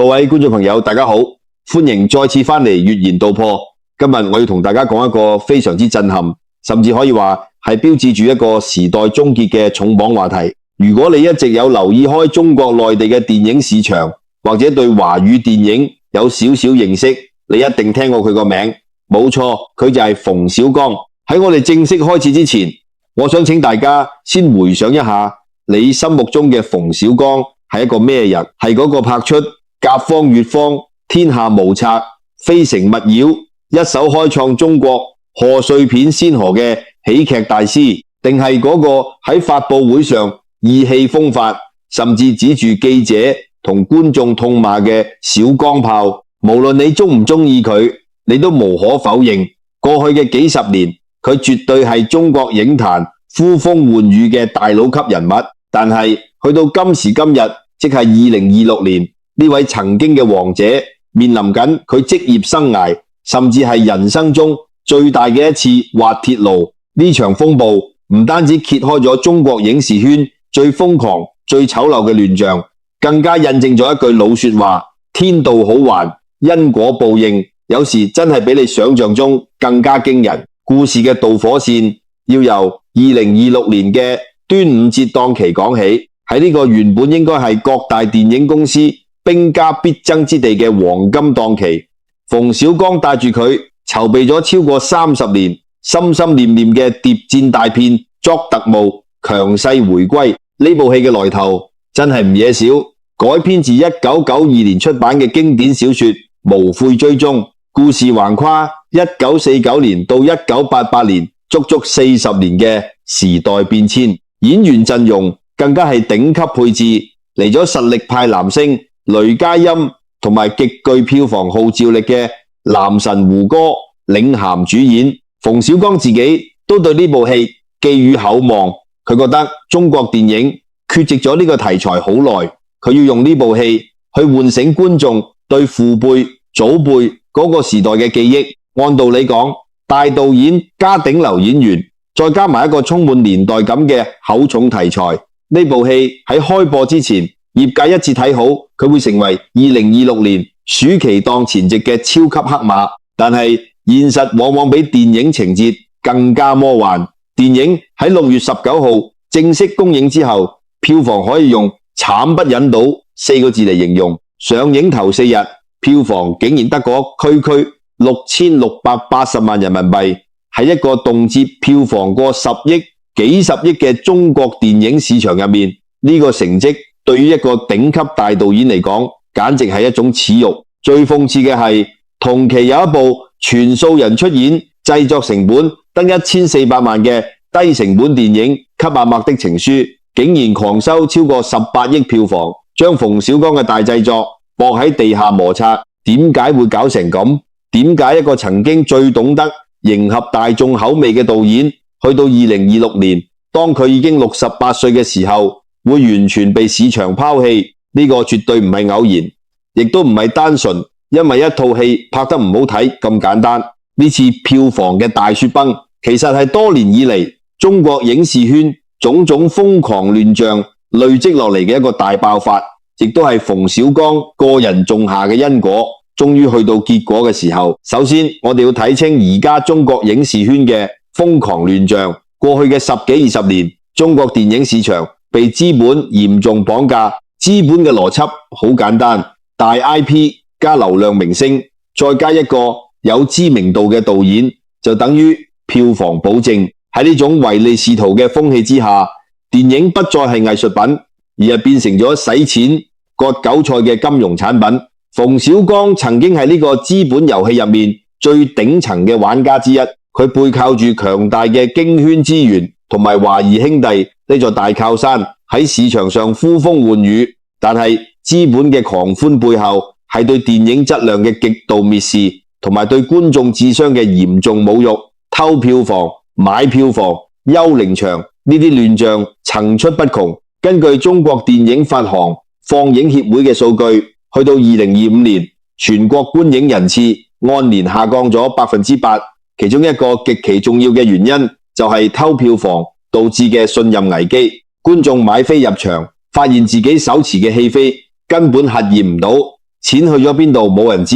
各位觀眾朋友，大家好，歡迎再次返嚟粵言道破。今日我要同大家講一個非常之震撼，甚至可以話係標誌住一個時代終結嘅重磅話題。如果你一直有留意開中國內地嘅電影市場，或者對華語電影有少少認識，你一定聽過佢個名。冇錯，佢就係馮小剛。喺我哋正式開始之前，我想請大家先回想一下，你心目中嘅馮小剛係一個咩人？係嗰個拍出甲方乙方、天下無賊、非誠勿擾、一手開創中國賀歲片先河嘅喜劇大師，定係嗰個喺發佈會上意氣風發，甚至指住記者同觀眾痛罵嘅小鋼炮？無論你鍾唔鍾意佢，你都無可否認，過去嘅幾十年，佢絕對係中國影壇呼風喚雨嘅大佬級人物。但係去到今時今日，即係2026年，呢位曾經嘅王者面臨緊佢職業生涯，甚至係人生中最大嘅一次滑鐵盧。呢場風暴唔單止揭開咗中國影視圈最瘋狂、最醜陋嘅亂象，更加印證咗一句老說話：天道好還，因果報應，有時真係比你想象中更加驚人。故事嘅導火線要由2026年嘅端午節檔期講起。喺呢個原本應該係各大電影公司兵家必爭之地嘅黃金檔期，馮小剛帶住佢籌備咗超過30年，心心念念嘅諜戰大片《作特務強勢回歸》。呢部戲嘅來頭真係唔惹少，改編自1992年出版嘅經典小說《無悔追蹤》，故事橫跨1949年到1988年，足足40年嘅時代變遷。演員陣容更加係頂級配置，嚟咗實力派男星雷佳音同埋極具票房號召力嘅男神胡歌領銜主演。馮小剛自己都對呢部戲寄予厚望，佢覺得中國電影缺席咗呢個題材好耐，佢要用呢部戲去喚醒觀眾對父輩、祖輩嗰個時代嘅記憶。按道理講，大導演加頂流演員，再加埋一個充滿年代感嘅厚重題材，呢部戲喺開播之前，業界一致睇好佢會成為2026年暑期檔前夕嘅超級黑馬。但係現實往往比電影情節更加魔幻。電影喺6月19號正式公映之後，票房可以用慘不忍睹4個字嚟形容。上映頭4日，票房竟然得嗰區6680萬人民幣，喺一個動輒票房過10億、幾十億嘅中國電影市場入面，呢個成績對於一個頂級大導演嚟講，簡直係一種恥辱。最諷刺嘅係，同期有一部全素人出演、製作成本得1400萬嘅低成本電影《給阿默的情書》，竟然狂收超過18億票房，將馮小剛嘅大製作駁喺地下摩擦。點解會搞成咁？點解一個曾經最懂得迎合大眾口味嘅導演，去到2026年，當佢已經68歲嘅時候，會完全被市場拋棄？呢個絕對唔係偶然，亦都唔係單純因為一套戲拍得唔好睇咁簡單。呢次票房嘅大雪崩，其實係多年以嚟中國影視圈種種瘋狂亂象累積落嚟嘅一個大爆發，亦都係馮小剛個人種下嘅因果，終於去到結果嘅時候。首先，我哋要睇清而家中國影視圈嘅瘋狂亂象。過去嘅10幾20年，中國電影市場被資本嚴重綁架。資本嘅邏輯好簡單，大 IP 加流量明星，再加一個有知名度嘅導演，就等於票房保證。喺呢種唯利是圖嘅風氣之下，電影不再係藝術品，而係變成咗洗錢割韭菜嘅金融產品。馮小剛曾經係呢個資本遊戲入面最頂層嘅玩家之一，佢背靠住強大嘅京圈資源同埋華誼兄弟呢座大靠山，喺市場上呼風喚雨。但係資本嘅狂歡背後，係對電影質量嘅極度蔑視，同埋對觀眾智商嘅嚴重侮辱。偷票房、買票房、幽靈場，呢啲亂象層出不窮。根據中國電影發行放映協會嘅數據，去到2025年，全國觀影人次按年下降咗8%，其中一個極其重要嘅原因就係偷票房導致嘅信任危機。觀眾買飛入場，發現自己手持嘅戲飛根本核驗唔到，錢去咗邊度冇人知。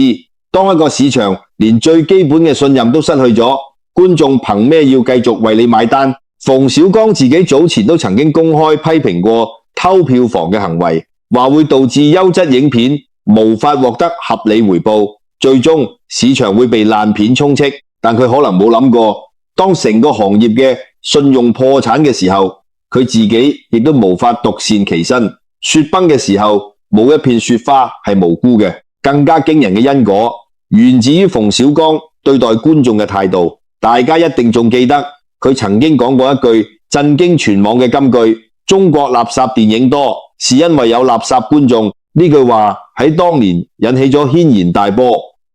當一個市場連最基本嘅信任都失去咗，觀眾憑咩要繼續為你買單？馮小剛自己早前都曾經公開批評過偷票房嘅行為，話會導致優質影片無法獲得合理回報，最終市場會被爛片充斥。但佢可能冇諗過，當成個行業嘅信用破產嘅時候，佢自己亦都無法獨善其身。雪崩嘅時候，冇一片雪花係無辜嘅。更加驚人嘅因果，源自於馮小剛對待觀眾嘅態度。大家一定仲記得佢曾經講過一句震驚全網嘅金句：中國垃圾電影多，是因為有垃圾觀眾。呢句話喺當年引起咗軒然大波。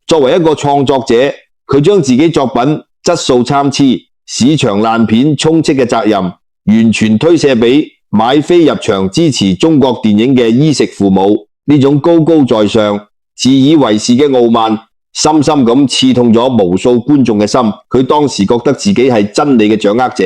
作為一個創作者，佢將自己作品質素參差、市場爛片充斥嘅責任，完全推卸俾買飛入場支持中國電影嘅衣食父母。呢種高高在上、自以為是嘅傲慢，深深咁刺痛咗無數觀眾嘅心。佢當時覺得自己係真理嘅掌握者，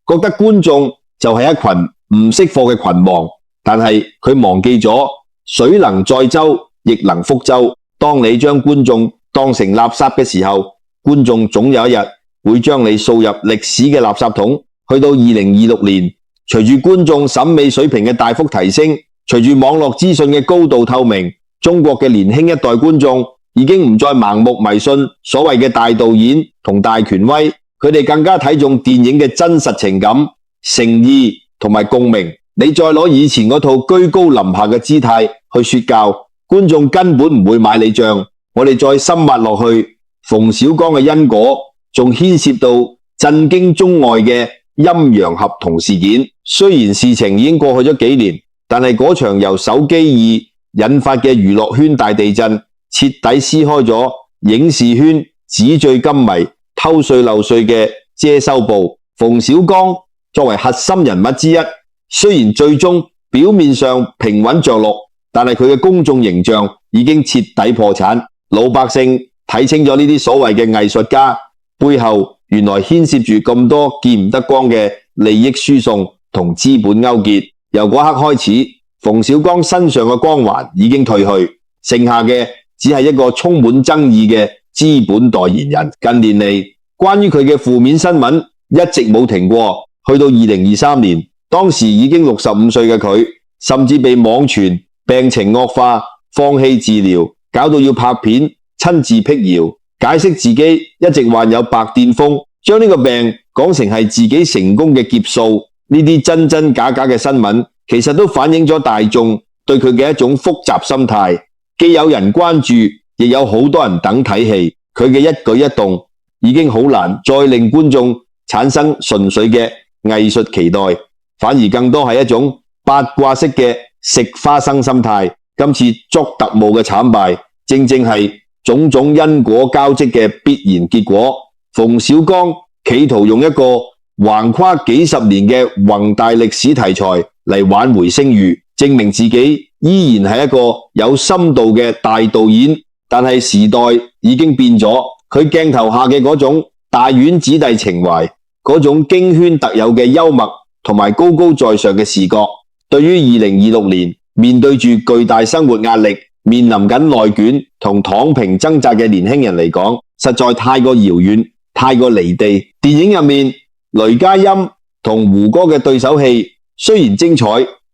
覺得觀眾就係一群唔識貨嘅群王。但係佢忘記咗，水能載舟，亦能覆舟。當你將觀眾當成垃圾嘅時候，觀眾總有一日會將你掃入歷史嘅垃圾桶。去到2026年，隨住觀眾審美水平嘅大幅提升，隨住網絡資訊嘅高度透明，中國嘅年輕一代觀眾已經唔再盲目迷信所謂嘅大導演同大權威，佢哋更加睇重電影嘅真實情感、誠意同埋共鳴。你再攞以前嗰套居高臨下嘅姿態去說教，觀眾根本唔會買你賬。我哋再深挖落去，馮小剛嘅因果仲牽涉到震驚中外嘅陰陽合同事件。雖然事情已經過去咗幾年，但係嗰場由手機二引發嘅娛樂圈大地震，徹底撕開咗影視圈紙醉金迷、偷稅漏稅嘅遮羞布。馮小剛作為核心人物之一，雖然最終表面上平穩着陸，但係佢嘅公眾形象已經徹底破產。老百姓睇清咗呢啲所謂嘅藝術家背後，原來牽涉住咁多見唔得光嘅利益輸送同資本勾結。由嗰刻開始，馮小剛身上嘅光環已經退去，剩下嘅只係一個充滿爭議嘅資本代言人。近年嚟，關於佢嘅負面新聞一直冇停過。去到2023年，當時已經65歲嘅佢，甚至被網傳病情惡化，放棄治療，搞到要拍片親自闢謠，解釋自己一直患有白癜風，將呢個病講成係自己成功嘅劫數。呢啲真真假假嘅新聞，其實都反映咗大眾對佢嘅一種複雜心態，既有人關注，亦有好多人等睇戲。佢嘅一舉一動已經好難再令觀眾產生純粹嘅藝術期待，反而更多係一種八卦式嘅食花生心態。今次捉特務嘅慘敗，正正係種種因果交織嘅必然結果。馮小剛企圖用一個橫跨幾十年嘅宏大歷史題材嚟挽回聲譽，證明自己依然係一個有深度嘅大導演。但係時代已經變咗，佢鏡頭下嘅嗰種大院子弟情懷，嗰種京圈特有嘅幽默同埋高高在上嘅視覺，對於2026年面對住巨大生活壓力、面臨緊內卷同躺平掙扎嘅年輕人嚟講，實在太過遙遠、太過離地。電影入面，雷佳音同胡歌嘅對手戲雖然精彩，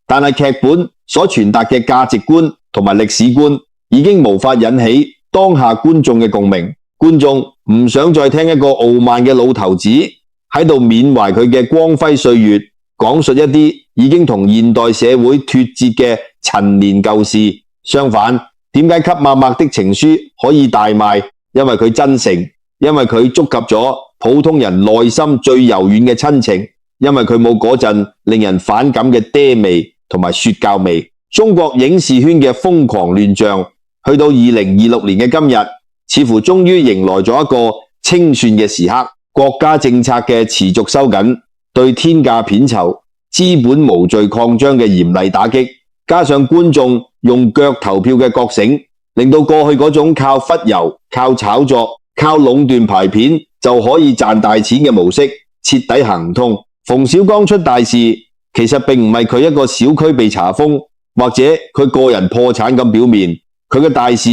但係劇本所傳達嘅價值觀同埋歷史觀已經無法引起當下觀眾嘅共鳴。觀眾唔想再聽一個傲慢嘅老頭子喺度緬懷佢嘅光輝歲月，講述一啲已經同現代社會脫節嘅陳年舊事。相反，點解給默默的情書可以大賣？因為佢真誠，因為佢觸及咗普通人內心最柔軟嘅親情，因為佢冇嗰陣令人反感嘅爹味同埋說教味。中國影視圈嘅瘋狂亂象，去到2026年嘅今日，似乎終於迎來咗一個清算嘅時刻。國家政策嘅持續收緊，對天價片酬、資本無序擴張嘅嚴厲打擊，加上觀眾用腳投票嘅覺醒，令到過去嗰種靠忽悠、靠炒作、靠壟斷排片就可以賺大錢嘅模式徹底行唔通。馮小剛出大事，其實並唔係佢一個小區被查封，或者佢個人破產咁表面，佢嘅大事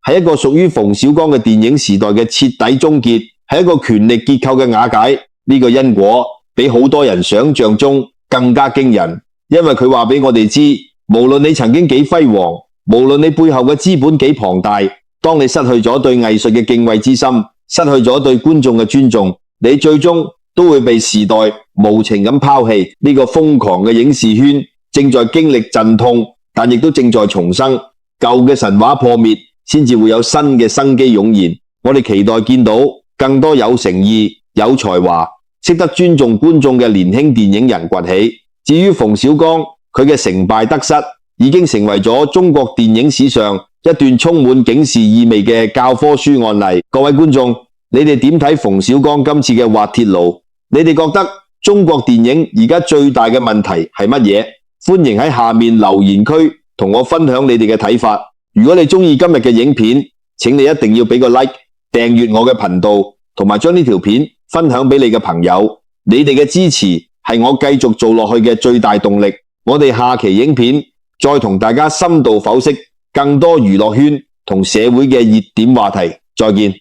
係一個屬於馮小剛嘅電影時代嘅徹底終結，係一個權力結構嘅瓦解。呢個因果比好多人想象中更加驚人，因為佢話俾我哋知，無論你曾經幾輝煌，無論你背後嘅資本幾龐大，當你失去咗對藝術嘅敬畏之心，失去咗對觀眾嘅尊重，你最終都會被時代無情咁拋棄。呢個瘋狂嘅影視圈正在經歷陣痛，但亦都正在重生。舊嘅神話破滅，先至會有新嘅生機湧現。我哋期待見到更多有誠意、有才華、識得尊重觀眾嘅年輕電影人崛起。至於馮小剛，佢嘅成敗得失已經成為咗中國電影史上一段充滿警示意味嘅教科書案例。各位觀眾，你哋點睇馮小剛今次嘅滑鐵盧？你哋覺得中國電影而家最大嘅問題係乜嘢？歡迎喺下面留言區同我分享你哋嘅睇法。如果你鍾意今日嘅影片，請你一定要俾個 like， 訂閱我嘅頻道，同埋將呢條片分享俾你嘅朋友。你哋嘅支持係我繼續做落去嘅最大動力。我哋下期影片再同大家深度剖析更多娛樂圈同社會嘅熱點話題。再見。